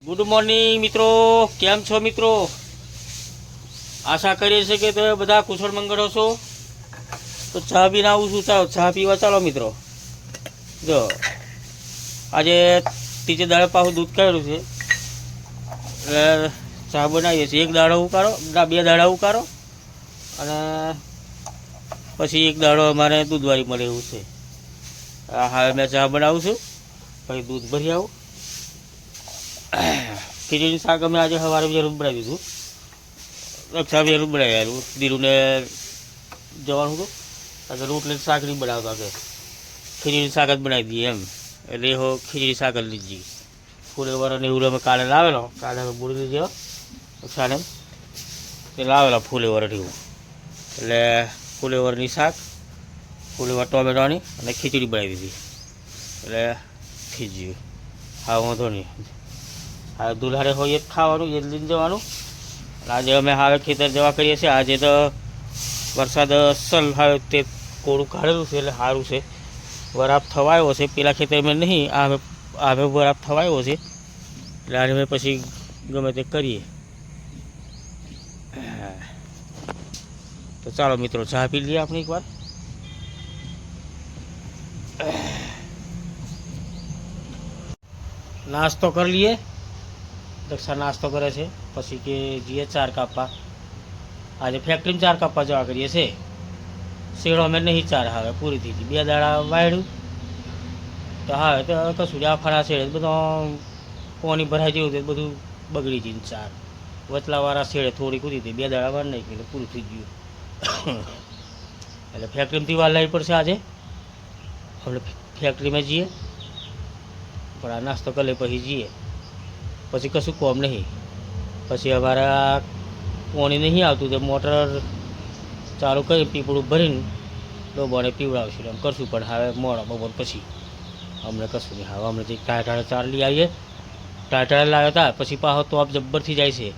Good morning મિત્રો, કેમ છો મિત્રો? આશા કરીએ છીએ કે તમે બધા કુશળ મંગળ હશો. તો ચા પીને આવું છું, ચા પીવા ચાલો મિત્રો. જો આજે ત્રીજે દાડે પાછું દૂધ કાઢ્યું છે એટલે ચા બનાવીએ છીએ. એક દાડો ઉકાળો, બે દાડા ઉકાળો અને પછી એક દાડો અમારે દૂધવાળી મળે એવું છે. હા, મેં ચા બનાવું છું, પછી દૂધ ભરી આવું. ખીચડી શાક અમે આજે સવારે વહેલું બનાવી દીધું. રક્ષા વહેલું બનાવી આવેલું, દીરુને જવાનું હતું આજે રોટલી શાક નહીં બનાવતા કે ખીચડી શાક જ બનાવી દઈએ એમ. એટલે હો ખીચડી શાક જ લીધી. ફૂલેવર ને એવું અમે કાલે લાવેલો, કાલે અમે બોલી લીધો રક્ષાને તે લાવેલા ફૂલેવર એવું. એટલે ફૂલેવરની શાક, ફૂલેવર ટોમેટોની અને ખીચડી બનાવી દીધી. એટલે થઈ ગયું. હા, વાંધો નહીં. હવે દુલ્હારે હોય એ જ ખાવાનું, એ જ લઈને જવાનું. આજે અમે હવે ખેતર જવા કરીએ છીએ. આજે તો વરસાદ અસલ હવે તે કોળું કાઢેલું છે એટલે સારું છે. વરાપ થવાયો છે, પેલા ખેતરમાં નહીં, હવે વરાપ થવાયો છે એટલે આને અમે પછી ગમે તે કરીએ. તો ચાલો મિત્રો, ચા પી લઈએ આપણે એકવાર. નાસ્તો કરી લઈએ. દક્ષા નાસ્તો કરે છે, પછી કે જઈએ ચાર કાપવા. આજે ફેક્ટરીમાં ચાર કાપવા જવા કરીએ છે. શેડો અમે નહીં ચાર, હવે પૂરી થઈ ગઈ. 2 દાડા વાળ્યું તો હવે તો કશું આ ફળા શેડે બધો પાણી ભરાઈ જેવું હતું, બધું બગડી ગયું. ચાર વચલાવાળા શેડે થોડી કૂદી હતી, 2 દાડા વાર નહીં એટલે પૂરું થઈ ગયું. એટલે ફેક્ટરીમાંથી વાર લાવવી પડશે આજે. આપણે ફેક્ટરીમાં જઈએ, પણ આ નાસ્તો કરી પછી જઈએ, પછી કશું કોમ નહીં. પછી અમારા પાણી નહીં આવતું તો મોટર ચાલુ કરી પીપળું ભરીને ડોબાને પીવડાવશું એમ કરશું. પણ હવે મોડા બપોર પછી અમને કશું નહીં. હવે અમને જે ટાટા ચાર લઈ આવીએ, ટાટા લાવ્યા હતા પછી પાછો તોપ જબ્બરથી જાય છે.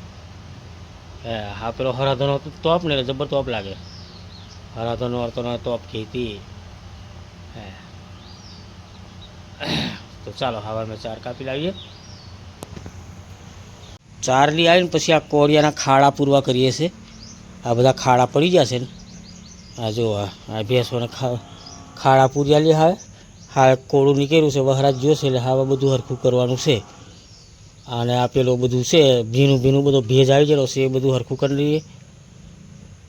હા, પેલો હરાધનો તોપ ને જબ્બર તોપ લાગે. હરાધનો અર્થનો તોપ ખેતી. તો ચાલો હવે અમે ચાર કાપી લાવીએ. ચાર લઈ આવીને પછી આ કોળિયાના ખાડા પૂરવા કરીએ છીએ. આ બધા ખાડા પડી જશે ને, આ જો આ ભેંસોને ખાડા પૂર્યા લે. હવે કોળું નીકળ્યું છે, વહરાજ જોશે એટલે હવે બધું હરખું કરવાનું છે. અને આ પેલું બધું છે ભીનું બધો ભેજ આવી ગયેલો છે, એ બધું હરખું કરી લઈએ.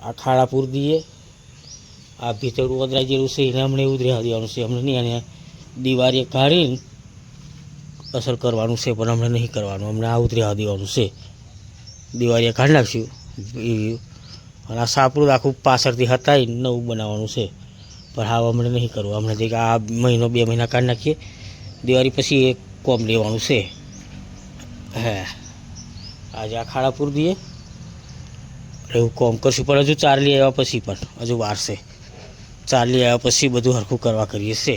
આ ખાડા પૂરી દઈએ. આ ભીતળું વદરાઈ ગયેલું છે એને હમણાં એવું જ રહેવા દેવાનું છે. હમણાં નહીં, અને દિવાળીએ કાઢીને અસર કરવાનું છે, પણ હમણાં નહીં કરવાનું. હમણાં આવું જ રહેવા દેવાનું છે. દિવાળીએ કાઢી નાખશું એ. અને આ સાપડું આખું પાછળથી હટાવીને નવું બનાવવાનું છે, પણ હા હમણાં નહીં કરવું. હમણાં જે આ મહિનો 2 મહિના કાઢી નાખીએ, દિવાળી પછી એક કોમ લેવાનું છે. આજે આ ખાડા પૂરી દઈએ એવું કોમ કરશું. પણ હજુ ચાર લઈ આવ્યા પછી પણ હજુ વાર છે. ચાર લઈ આવ્યા પછી બધું હરખું કરવા કરીએ છે.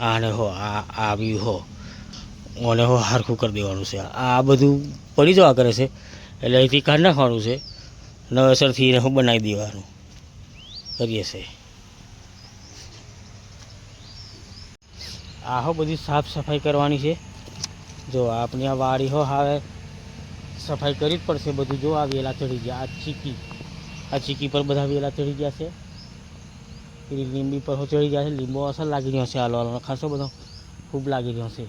આને હો આ આવ્યું હો ઓને હો હરખું કરી દેવાનું છે. આ બધું પડી જવા કરે છે એટલે અહીંથી કાઢી નાખવાનું છે. નવેસરથી એને હું બનાવી દેવાનું કરીએ છે. આ હો બધી સાફ સફાઈ કરવાની છે. જો આપણી આ વાડી હો હવે સફાઈ કરવી જ પડશે. બધું જો આ વેલા ચડી ગયા. આ ચીકી પર બધા વેલા ચડી ગયા છે. પેલી લીંબી પર ચડી ગયા છે. લીંબો અસર લાગી રહ્યો છે. હાલવાનો ખાસો બધો ખૂબ લાગી રહ્યો છે.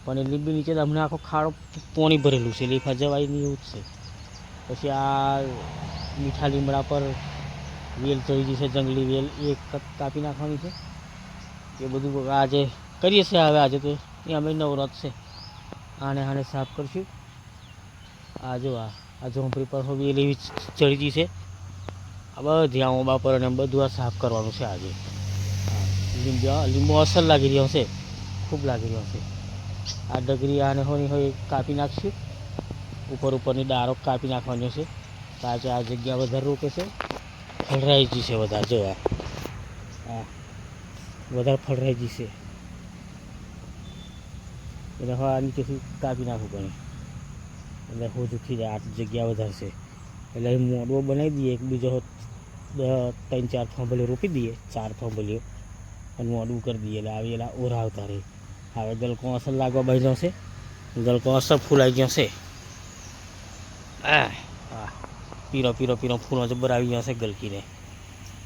પણ એ લીંબી નીચે અમને આખો ખાડો પાણી ભરેલું છે, લીફા જવાય નહીં એવું જ છે. પછી આ મીઠા લીમડા પર વેલ ચડી ગઈ છે, જંગલી વેલ, એ કાપી નાખવાની છે. એ બધું આજે કરીએ છીએ. હવે આજે તો એ અમે નવરાત છે, આને સાફ કરશું. આ જો આ ઝોંપડી પર વેલ એવી ચડી ગઈ છે. આ બધી આંબા પર અને બધું આ સાફ કરવાનું છે આજે. લીંબો અસર લાગી રહ્યો છે, ખૂબ લાગી રહ્યો છે. આ ડગરી આને હોય કાપી નાખશું. ઉપરની ડાળો કાપી નાખવાનો છે. તો આજે આ જગ્યા વધારે રોકે છે, ફળરાઈ ગઈ છે વધારે. જો આ વધારે ફળરાઈ ગઈ છે એટલે હવે આ નીચેથી કાપી નાખવું પડે એટલે હોજુથી જાય. આ જગ્યા વધારે છે એટલે અહીં મોડવો બનાવી દઈએ. બીજો 3-4 થોંભલીઓ રોપી દઈએ, 4 થોંભલીઓ, અને મોડું કરી દઈએ એટલે આવેલા ઓરા આવતા રહે. હવે ગલકો અસર લાગવા બાજુ છે, ગલકો અસર ફૂલાઈ ગયો છે. હા, પીરો પીરો પીરો ફૂલો જબર આવી ગયો છે ગલકીને,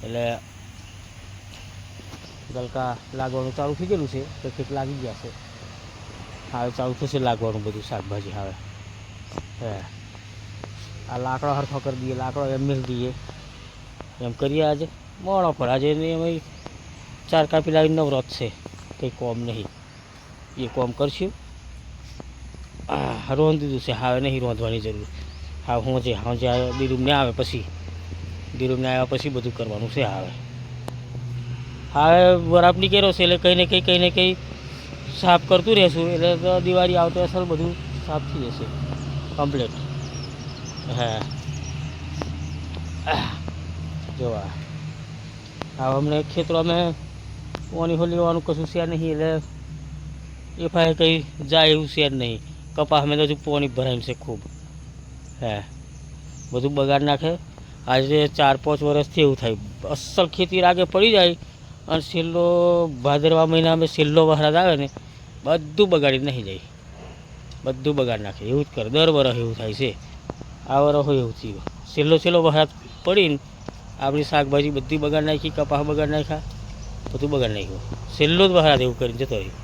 એટલે ગલકા લાગવાનું ચાલુ થઈ ગયેલું છે. તો ખેત લાગી ગયા છે, હવે ચાલુ થશે લાગવાનું બધું શાકભાજી. હવે આ લાકડો હરખો કરી દઈએ, લાકડો એમ મેળ દઈએ, એમ કરીએ. આજે મોડો પર આજે એમ 4 કાપી લાવીને નવરત છે, કંઈ કોમ નહીં. એ કોમ કરશું. રોંધ દીધું છે, હવે નહીં રોંધવાની જરૂર. હા, હું જે દીરુમને આવે પછી, દીરુમને આવ્યા પછી બધું કરવાનું છે. હવે બરાબર નીકળ્યો છે, એટલે કંઈ ને કંઈ સાફ કરતું રહેશું. એટલે દિવાળી આવતો અસલ બધું સાફ થઈ જશે કમ્પ્લીટ. હા, જોવા હવે અમને ખેતરો અમે પાણી લેવાનું કશું છે નહીં, એટલે એ ફાય કંઈ જાય એવું છે જ નહીં. કપાસ અમે તો હજુ પાણી ભરાયું છે ખૂબ. બધું બગાડ નાખે. આજે 4-5 વર્ષથી એવું થાય, અસલ ખેતી રાગે પડી જાય અને છેલ્લો ભાદરવા મહિનામાં છેલ્લો વરસાદ આવે ને બધું બગાડી નહીં જાય, બધું બગાડ નાખે. એવું જ કરે, દર વર્ષ એવું થાય છે. આ વર્ષ હોય એવું થયું. છેલ્લો વરસાદ પડીને આપણી શાકભાજી બધી બગાડ નાખી, કપાસ બગાડ નાખ્યા, બધું બગાડ નાખ્યું. છેલ્લો જ વરસાદ એવું કરીને જતો રહ્યો.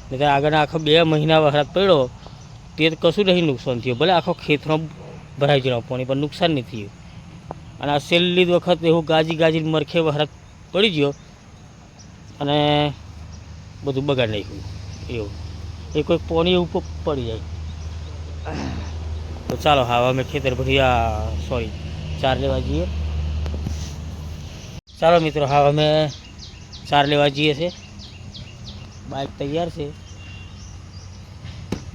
નહીં તો આગળના આખો 2 મહિના વરસાદ પડ્યો તે કશું નહીં નુકસાન થયું. ભલે આખો ખેતરો ભરાઈ ગયો પાણી, પણ નુકસાન નહીં થયું. અને આ છેલ્લી જ વખત એવું ગાજીને મરખે વરસાદ પડી ગયો અને બધું બગાડ નાખ્યું. એવું એ કોઈ પાણી એવું પડી જાય. તો ચાલો હવે અમે ખેતર ભરી ચાર લેવા જઈએ. ચાલો મિત્રો, હવે અમે ચાર લેવા જઈએ છીએ. બાઇક તૈયાર છે,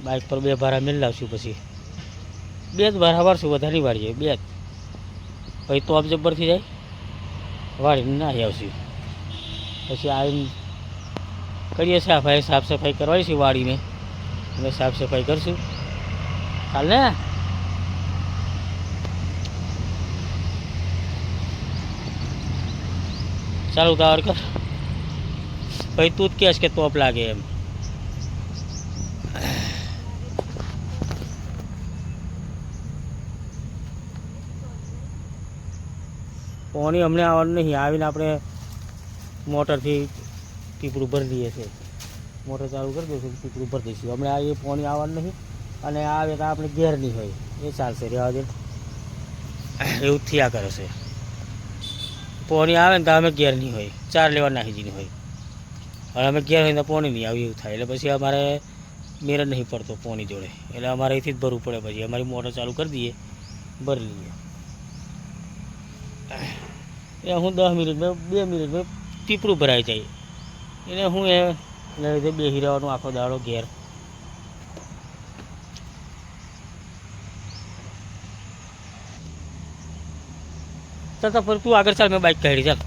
બાઇક પર 2 ભારા મેળ લાવશું. પછી 2 જ ભારા વાળશું, વધારે વાળીએ 2 જ. પછી તો આપ જબરથી જાય વાળીને ના આવશું. પછી આવીને કરીએ સાફ સફાઈ કરવાની છે વાળીને, અમે સાફ સફાઈ કરશું કાલ ને. ચાલો ઉતાવળ કર, પછી તું જ કહેશ કે તોપ લાગે એમ. પાણી અમને આવવાનું નહીં, આવીને આપણે મોટરથી પીપળું ભરી દઈએ છીએ. મોટર ચાલુ કરી દઈશું, પીપળું ભરી દઈશું. હમણાં એ પાણી આવવાનું નહીં, અને આવે તો આપણે ઘેર નહીં હોય એ ચાલશે. રહેવા દે, એવું જ થયા કરે છે. પાણી આવે ને તો અમે ઘેર નહીં હોય, 4 લેવા નાખી જઈને હોય. હવે અમે ઘેર હોય તો પાણી નહીં આવે એવું થાય. એટલે પછી અમારે મેળ નહીં પડતો પાણી જોડે, એટલે અમારે અહીંથી જ ભરવું પડે. પછી અમારી મોટર ચાલુ કરી દઈએ, ભરી લઈએ. એ હું 10 મિનિટમાં 2 મિનિટમાં પીપળું ભરાઈ જાય. એને હું એના લીધે બેસી રહેવાનું આખો દાડો ઘેર. ચાલ ફરી તું આગળ ચાલ, મેં બાઇક કાઢી. ચાલ